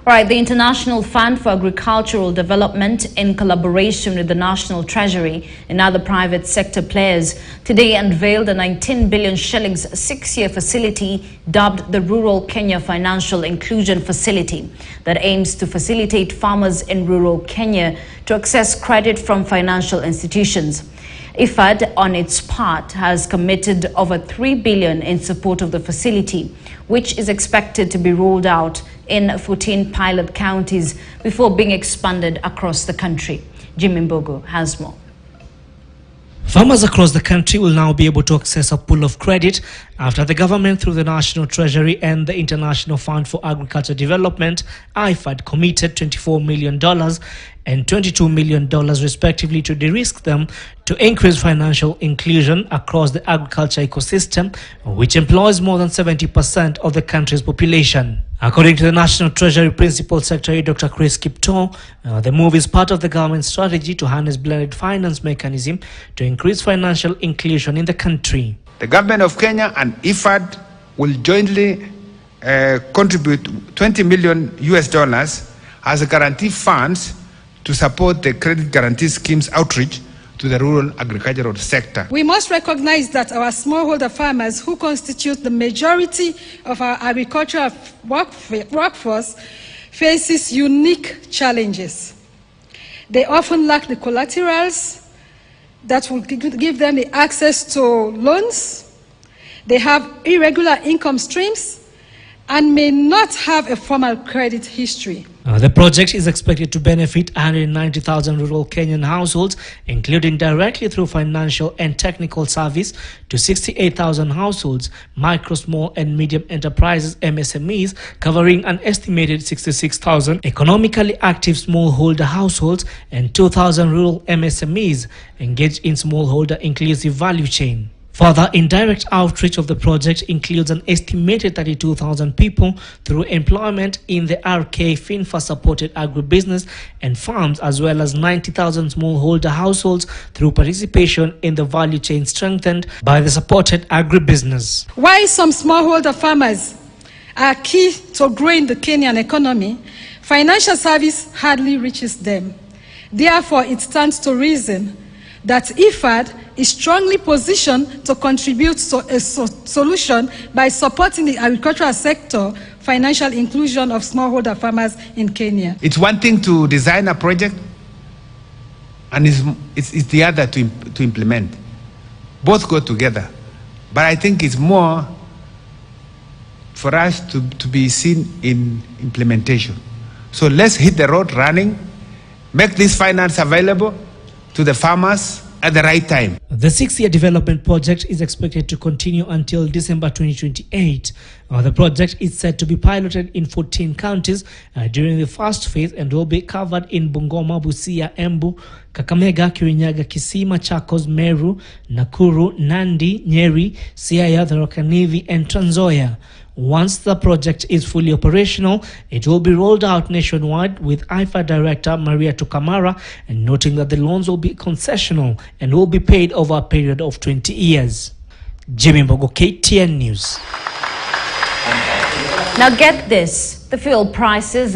All right, the International Fund for Agricultural Development, in collaboration with the National Treasury and other private sector players, today unveiled a 19 billion shillings 6-year facility dubbed the Rural Kenya Financial Inclusion Facility that aims to facilitate farmers in rural Kenya to access credit from financial institutions. IFAD, on its part, has committed over 3 billion in support of the facility, which is expected to be rolled out in 14 pilot counties before being expanded across the country. Jimmy Mbogo has more. Farmers across the country will now be able to access a pool of credit after the government, through the National Treasury and the International Fund for Agriculture Development, IFAD, committed $24 million and $22 million respectively to de-risk them to increase financial inclusion across the agriculture ecosystem, which employs more than 70% of the country's population. According to the National Treasury Principal Secretary Dr. Chris Kipto, the move is part of the government's strategy to harness blended finance mechanism to increase financial inclusion in the country. The government of Kenya and IFAD will jointly contribute $20 million as a guarantee funds to support the credit guarantee scheme's outreach to the rural agricultural sector. We must recognize that our smallholder farmers, who constitute the majority of our agricultural workforce, faces unique challenges. They often lack the collaterals that will give them the access to loans. They have irregular income streams and may not have a formal credit history. The project is expected to benefit 190,000 rural Kenyan households, including directly through financial and technical service to 68,000 households, micro, small and medium enterprises (MSMEs), covering an estimated 66,000 economically active smallholder households and 2,000 rural MSMEs engaged in smallholder inclusive value chain. Further, indirect outreach of the project includes an estimated 32,000 people through employment in the RK FinFA-supported agribusiness and farms, as well as 90,000 smallholder households through participation in the value chain strengthened by the supported agribusiness. While some smallholder farmers are key to growing the Kenyan economy, financial service hardly reaches them. Therefore, it stands to reason that IFAD is strongly positioned to contribute to a solution by supporting the agricultural sector financial inclusion of smallholder farmers in Kenya. It's one thing to design a project, and it's the other to implement. Both go together. But I think it's more for us to be seen in implementation. So let's hit the road running, make this finance available to the farmers at the right time. The 6-year development project is expected to continue until December 2028. The project is set to be piloted in 14 counties during the first phase and will be covered in Bungoma, Busia, Embu, Kakamega, Kirinyaga, Kisii, Machakos, Meru, Nakuru, Nandi, Nyeri, Siaya, Tharaka Nithi and Trans Nzoia. Once the project is fully operational, it will be rolled out nationwide, with IFAD Director Maria Tukamara and noting that the loans will be concessional and will be paid over a period of 20 years. Jimmy Mbogo, KTN News. Now get this, the fuel prices